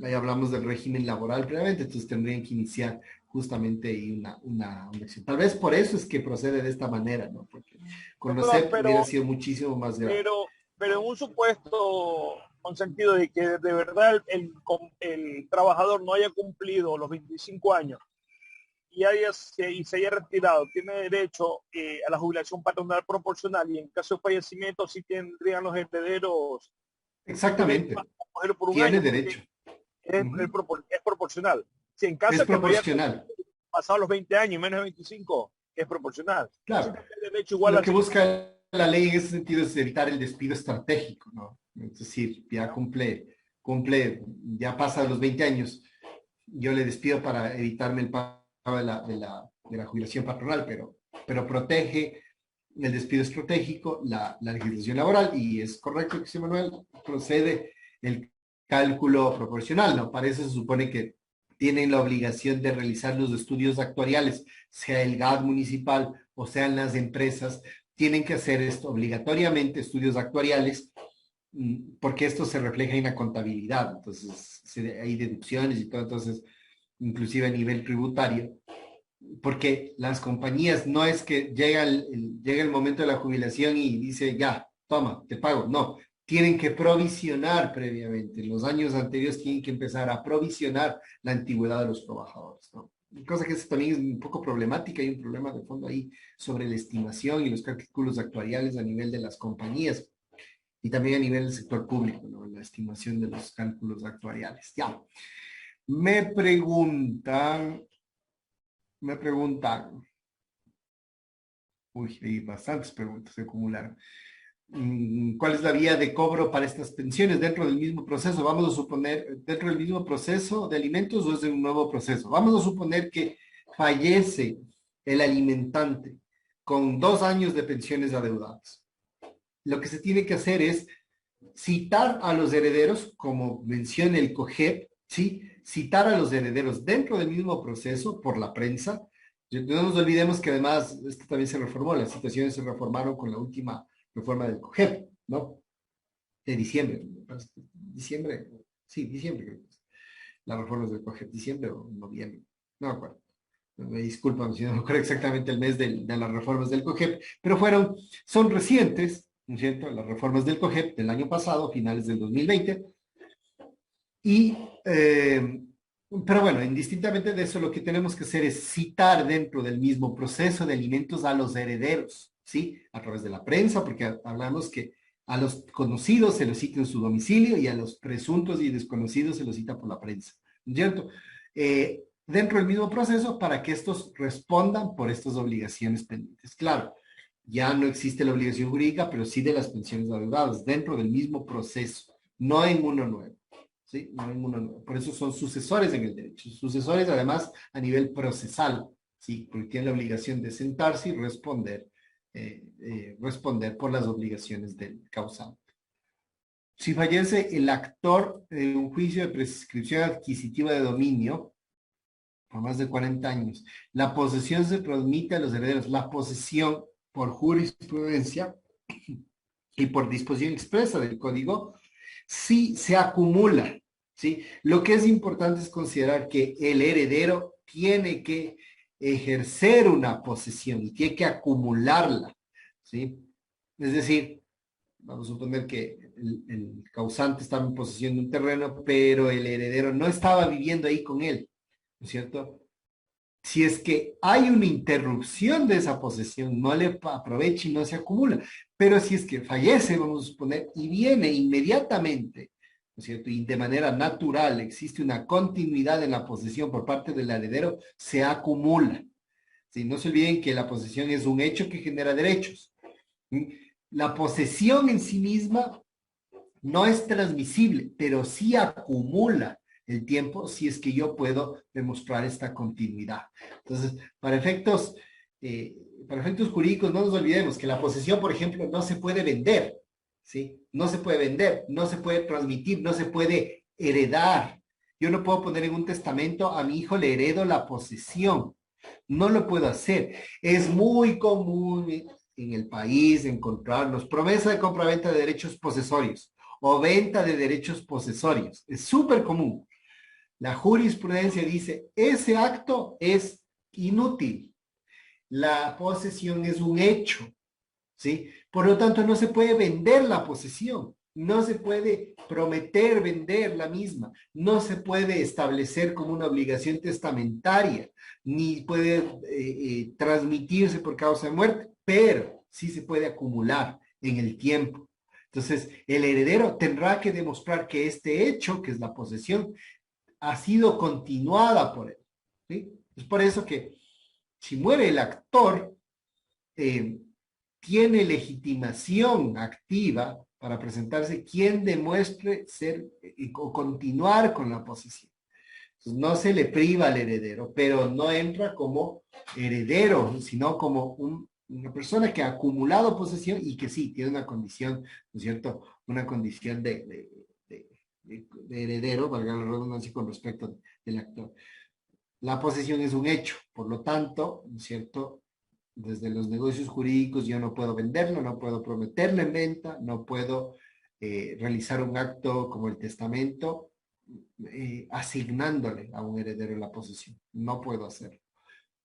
ahí hablamos del régimen laboral previamente, entonces tendrían que iniciar justamente ahí una acción. Tal vez por eso es que procede de esta manera, ¿no? Porque conocer hubiera sido muchísimo más grave. Pero en un supuesto con sentido de que de verdad el trabajador no haya cumplido los 25 años y se haya retirado, tiene derecho a la jubilación patronal proporcional, y en caso de fallecimiento sí tendrían los herederos. Exactamente. Por un tiene año, derecho. Es proporcional. Si en caso es proporcional. Pasado los 20 años y menos de 25, es proporcional. Claro. Derecho igual lo que busca la ley en ese sentido es evitar el despido estratégico, ¿no? Es decir, ya cumple, ya pasa los 20 años, yo le despido para evitarme el pago de la jubilación patronal, pero protege el despido estratégico, la legislación laboral, y es correcto que José Manuel procede el cálculo proporcional, ¿no? Para eso se supone que tienen la obligación de realizar los estudios actuariales, sea el GAT municipal o sean las empresas, tienen que hacer esto obligatoriamente, estudios actuariales, porque esto se refleja en la contabilidad, entonces hay deducciones y todo, entonces inclusive a nivel tributario, porque las compañías no es que llega el momento de la jubilación y dice, ya, toma, te pago, no, tienen que provisionar previamente, en los años anteriores tienen que empezar a provisionar la antigüedad de los trabajadores, ¿no? Cosa que también es un poco problemática, hay un problema de fondo ahí sobre la estimación y los cálculos actuariales a nivel de las compañías y también a nivel del sector público, ¿no? La estimación de los cálculos actuariales. Ya. Me preguntan, uy, hay bastantes preguntas se acumularon. ¿Cuál es la vía de cobro para estas pensiones dentro del mismo proceso? Vamos a suponer, dentro del mismo proceso de alimentos o es de un nuevo proceso. Vamos a suponer que fallece el alimentante con 2 años de pensiones adeudadas. Lo que se tiene que hacer es citar a los herederos, como menciona el COGEP, ¿sí? Citar a los herederos dentro del mismo proceso por la prensa. No nos olvidemos que además esto también se reformó, las situaciones se reformaron con la última reforma del COGEP, ¿no? De diciembre, diciembre, sí, diciembre creo que es. Las reformas del COGEP, diciembre o noviembre, no me acuerdo. Me disculpan si no me acuerdo exactamente el mes de las reformas del COGEP, pero son recientes, ¿no es cierto? Las reformas del COGEP del año pasado, finales del 2020, y, pero bueno, indistintamente de eso, lo que tenemos que hacer es citar dentro del mismo proceso de alimentos a los herederos, ¿sí? A través de la prensa, porque hablamos que a los conocidos se los cita en su domicilio y a los presuntos y desconocidos se los cita por la prensa, ¿no es cierto? Dentro del mismo proceso para que estos respondan por estas obligaciones pendientes. Claro, ya no existe la obligación jurídica, pero sí de las pensiones adeudadas dentro del mismo proceso, no en uno nuevo. ¿Sí? No en uno nuevo. Por eso son sucesores en el derecho. Sucesores además a nivel procesal, ¿sí? Porque tienen la obligación de sentarse y responder por las obligaciones del causante. Si fallece el actor en un juicio de prescripción adquisitiva de dominio, por más de 40 años, la posesión se transmite a los herederos. La posesión por jurisprudencia y por disposición expresa del código, sí se acumula, ¿sí? Lo que es importante es considerar que el heredero tiene que ejercer una posesión y tiene que acumularla, ¿sí? Es decir, vamos a suponer que el causante estaba en posesión de un terreno, pero el heredero no estaba viviendo ahí con él, ¿no es cierto? Si es que hay una interrupción de esa posesión, no le aprovecha y no se acumula. Pero si es que fallece, vamos a suponer, y viene inmediatamente, ¿no es cierto? Y de manera natural existe una continuidad en la posesión por parte del heredero, se acumula. ¿Sí? No se olviden que la posesión es un hecho que genera derechos. ¿Sí? La posesión en sí misma no es transmisible, pero sí acumula el tiempo si es que yo puedo demostrar esta continuidad. Entonces, para efectos jurídicos, no nos olvidemos que la posesión, por ejemplo, no se puede vender, ¿sí? No se puede vender, no se puede transmitir, no se puede heredar. Yo no puedo poner en un testamento a mi hijo le heredo la posesión. No lo puedo hacer. Es muy común en el país encontrarnos promesa de compra-venta de derechos posesorios o venta de derechos posesorios. Es súper común. La jurisprudencia dice, ese acto es inútil. La posesión es un hecho, ¿sí? Por lo tanto, no se puede vender la posesión. No se puede prometer vender la misma. No se puede establecer como una obligación testamentaria, ni puede transmitirse por causa de muerte, pero sí se puede acumular en el tiempo. Entonces, el heredero tendrá que demostrar que este hecho, que es la posesión, ha sido continuada por él. ¿Sí? Es por eso que si muere el actor, tiene legitimación activa para presentarse quien demuestre ser o continuar con la posesión. Entonces, no se le priva al heredero, pero no entra como heredero, sino como una persona que ha acumulado posesión y que sí, tiene una condición, ¿no es cierto? Una condición de heredero, valga la redundancia, con respecto del actor. La posesión es un hecho, por lo tanto, ¿no es cierto? desde los negocios jurídicos yo no puedo venderlo, no puedo prometerlo en venta, no puedo realizar un acto como el testamento asignándole a un heredero la posesión. No puedo hacerlo.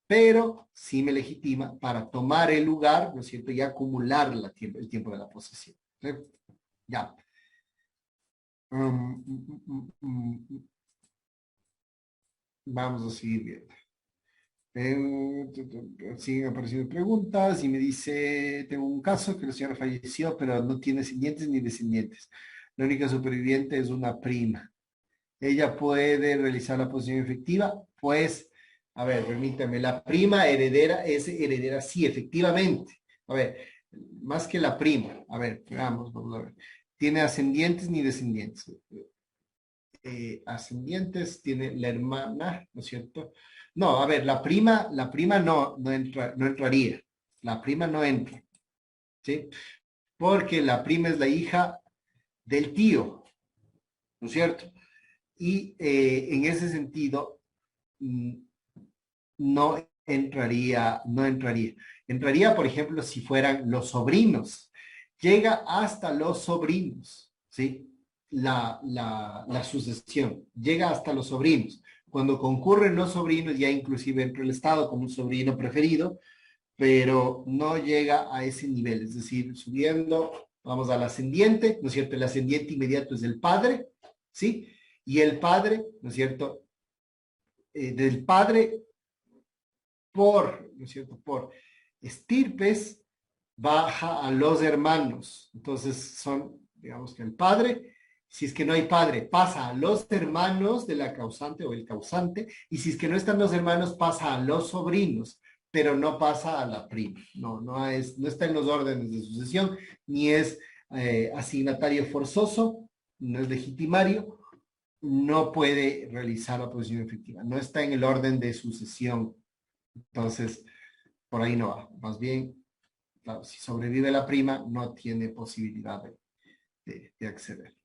Pero sí me legitima para tomar el lugar, ¿no es cierto? Y acumular el tiempo de la posesión. ¿Sí? Ya. Vamos a seguir viendo. Siguen apareciendo preguntas y me dice, tengo un caso que la señora falleció, pero no tiene sirvientes ni descendientes. La única superviviente es una prima. ¿Ella puede realizar la posesión efectiva? Pues, a ver, permítame, la prima heredera es heredera, sí, efectivamente. A ver, más que la prima. A ver, vamos a ver. ¿Tiene ascendientes ni descendientes? Ascendientes tiene la hermana, ¿no es cierto? No, a ver, la prima no entraría. La prima no entra, ¿sí? Porque la prima es la hija del tío, ¿no es cierto? Y en ese sentido, no entraría. Entraría, por ejemplo, si fueran los sobrinos. Llega hasta los sobrinos, ¿sí? La sucesión. Llega hasta los sobrinos. Cuando concurren los sobrinos, ya inclusive entra el Estado como un sobrino preferido, pero no llega a ese nivel. Es decir, subiendo, vamos al ascendiente, ¿no es cierto? El ascendiente inmediato es el padre, ¿sí? Y el padre, ¿no es cierto? Del padre ¿no es cierto? Por estirpes baja a los hermanos. Entonces son, digamos que el padre, si es que no hay padre, pasa a los hermanos de la causante o el causante, y si es que no están los hermanos, pasa a los sobrinos, pero no pasa a la prima. No está en los órdenes de sucesión, ni es asignatario forzoso, no es legitimario, no puede realizar la posesión efectiva, no está en el orden de sucesión. Entonces, por ahí no va. Más bien, claro, si sobrevive la prima, no tiene posibilidad de acceder.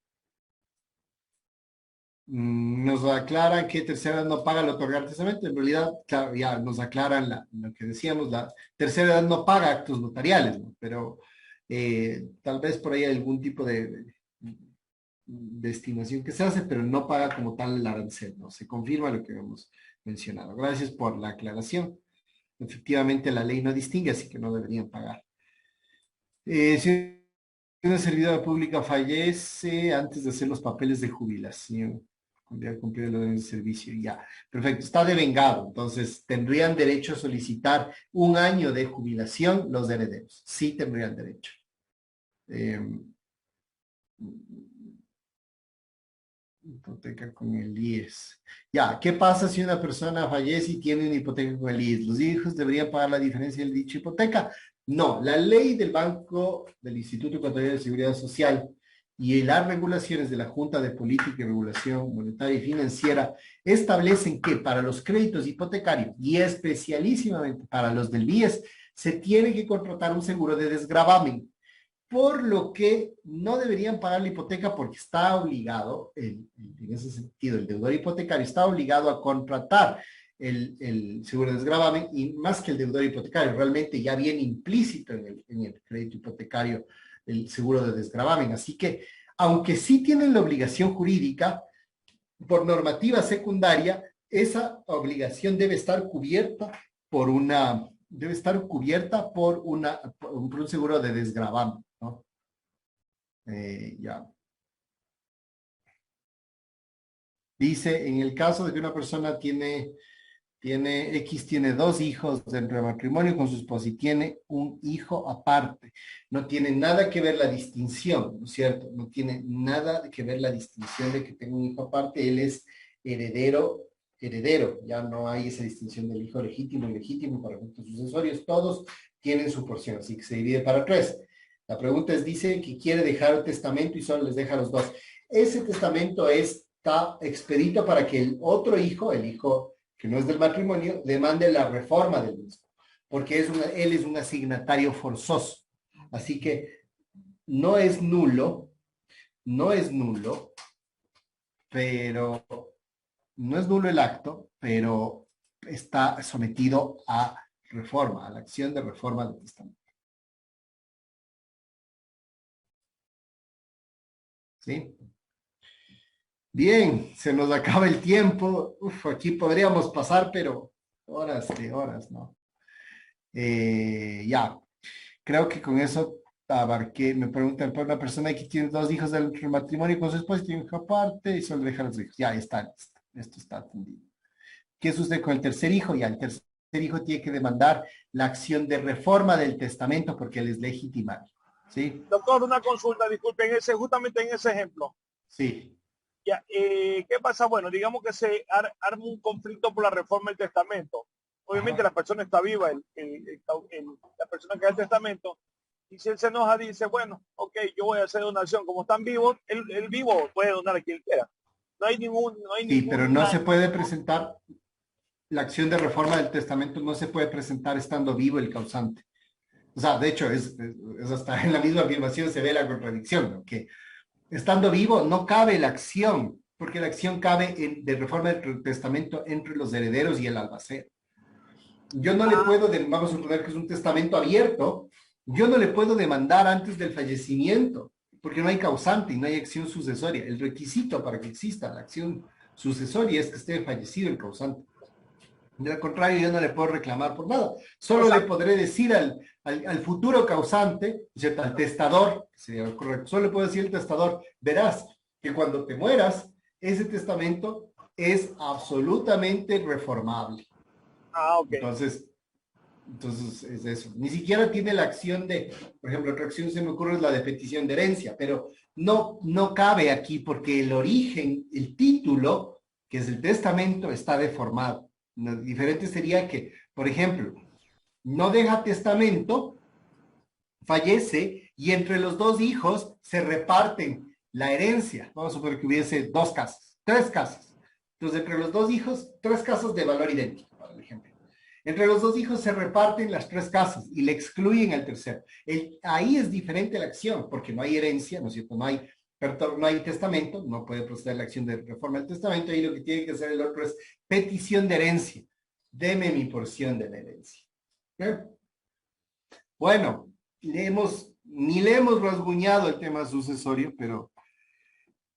Nos aclaran que tercera edad no paga al otorgar testamento. En realidad, claro, ya nos aclaran lo que decíamos, la tercera edad no paga actos notariales, ¿no? Pero tal vez por ahí hay algún tipo de estimación que se hace, pero no paga como tal el arancel, ¿no? Se confirma lo que hemos mencionado. Gracias por la aclaración. Efectivamente, la ley no distingue, así que no deberían pagar. Si una servidora pública fallece antes de hacer los papeles de jubilación, cuando ya cumplió el orden de servicio, ya. Perfecto, está devengado. Entonces, ¿tendrían derecho a solicitar un año de jubilación los herederos? Sí tendrían derecho. Hipoteca con el IES. Ya, ¿qué pasa si una persona fallece y tiene una hipoteca con el IES? ¿Los hijos deberían pagar la diferencia de dicha hipoteca? No, la ley del Banco del Instituto Ecuatoriano de Seguridad Social y las regulaciones de la Junta de Política y Regulación Monetaria y Financiera establecen que para los créditos hipotecarios y especialísimamente para los del IES se tiene que contratar un seguro de desgravamen, por lo que no deberían pagar la hipoteca porque está obligado, en ese sentido, el deudor hipotecario está obligado a contratar el seguro de desgravamen, y más que el deudor hipotecario, realmente ya viene implícito en el crédito hipotecario el seguro de desgravamen. Así que, aunque sí tienen la obligación jurídica, por normativa secundaria, esa obligación debe estar cubierta por un seguro de desgravamen, ¿no? Ya. Dice, en el caso de que una persona tiene dos hijos dentro del matrimonio con su esposa y tiene un hijo aparte, no tiene nada que ver la distinción, ¿no es cierto? No tiene nada que ver la distinción de que tenga un hijo aparte, él es heredero, ya no hay esa distinción del hijo legítimo y ilegítimo para efectos sucesorios, todos tienen su porción, así que se divide para 3. La pregunta es, dice que quiere dejar el testamento y solo les deja a los 2. Ese testamento está expedito para que el otro hijo, el hijo que no es del matrimonio, demande la reforma del mismo, porque él es un asignatario forzoso. Así que no es nulo, pero no es nulo el acto, pero está sometido a reforma, a la acción de reforma del testamento. ¿Sí? Bien, se nos acaba el tiempo. Uf, aquí podríamos pasar, pero horas de horas, ¿no? Ya, creo que con eso abarqué. Me preguntan por una persona que tiene 2 hijos del matrimonio con su esposa, tiene un hijo aparte y solo deja a los hijos. Ya está, esto está atendido. ¿Qué sucede con el tercer hijo? Ya, el tercer hijo tiene que demandar la acción de reforma del testamento porque él es legitimado. ¿Sí? Doctor, una consulta, disculpen, justamente en ese ejemplo. Sí. Ya, ¿qué pasa? Bueno, digamos que se arma un conflicto por la reforma del testamento. Obviamente la persona está viva, la persona que da el testamento, y si él se enoja, dice, bueno, ok, yo voy a hacer donación. Como están vivos, él vivo puede donar a quien quiera. No hay ningún... Pero no se puede presentar, la acción de reforma del testamento no se puede presentar estando vivo el causante. O sea, de hecho, es hasta en la misma afirmación se ve la contradicción, ¿no? Que estando vivo no cabe la acción, porque la acción cabe de reforma del testamento entre los herederos y el albacea. Yo no le puedo, vamos a suponer que es un testamento abierto, yo no le puedo demandar antes del fallecimiento, porque no hay causante y no hay acción sucesoria. El requisito para que exista la acción sucesoria es que esté fallecido el causante. De lo contrario, yo no le puedo reclamar por nada. Solo le podré decir al futuro causante, ¿cierto? Al testador, sería correcto, solo le puedo decir al testador, verás que cuando te mueras, ese testamento es absolutamente reformable. Ah, ok. Entonces es eso. Ni siquiera tiene la acción de, por ejemplo, otra acción se me ocurre es la de petición de herencia, pero no cabe aquí porque el origen, el título, que es el testamento, está deformado. Lo diferente sería que, por ejemplo, no deja testamento, fallece y entre los 2 hijos se reparten la herencia. Vamos a suponer que hubiese 2 casas, 3 casas. Entonces, entre los 2 hijos, 3 casas de valor idéntico, para el ejemplo. Entre los 2 hijos se reparten las 3 casas y le excluyen al tercero. Ahí es diferente la acción, porque no hay herencia, ¿no es cierto? No hay testamento, no puede proceder la acción de reforma del testamento, y lo que tiene que hacer el otro es petición de herencia. Deme mi porción de la herencia. ¿Okay? Bueno, ni le hemos rasguñado el tema sucesorio, pero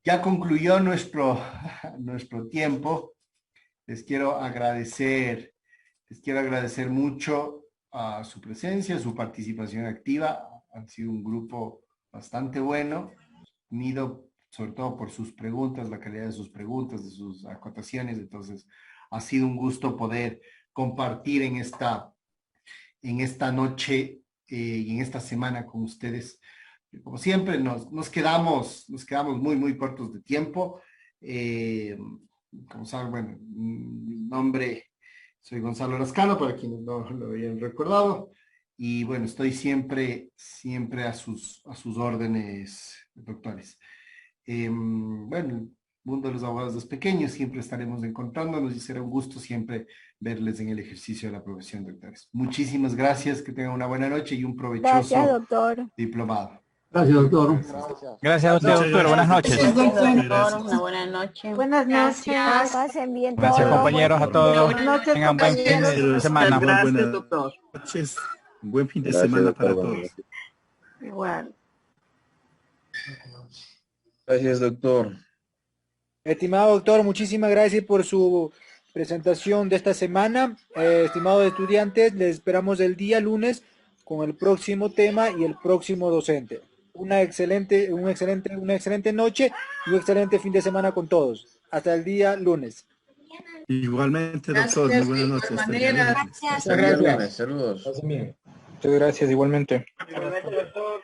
ya concluyó nuestro tiempo. Les quiero agradecer mucho a su presencia, su participación activa. Han sido un grupo bastante bueno, unido sobre todo por sus preguntas, la calidad de sus preguntas, de sus acotaciones. Entonces, ha sido un gusto poder compartir en esta noche y en esta semana con ustedes. Como siempre, nos quedamos muy, muy cortos de tiempo. Como saben, bueno, mi nombre, soy Gonzalo Lascano, para quienes no lo habían recordado. Y bueno, estoy siempre a sus órdenes, doctores. Bueno, el mundo de los abogados es pequeño, siempre estaremos encontrándonos y será un gusto siempre verles en el ejercicio de la profesión, doctores. Muchísimas gracias, que tengan una buena noche y un provechoso diplomado. Gracias, doctor. Gracias a usted, doctor. Buenas noches. Doctor, una buena noche. Buenas noches. Pasen bien todos. Gracias, compañeros, a todos. Buenas noches, Tengan buen fin de semana. Gracias, doctor. Noches. Buen fin de semana para todos. Igual. Gracias, doctor. Estimado doctor, muchísimas gracias por su presentación de esta semana. Estimados estudiantes, les esperamos el día lunes con el próximo tema y el próximo docente. Una excelente noche y un excelente fin de semana con todos. Hasta el día lunes. Igualmente, doctor. Muy buenas noches. Muchas gracias. Saludos. Muchas gracias, igualmente. Igualmente, doctor.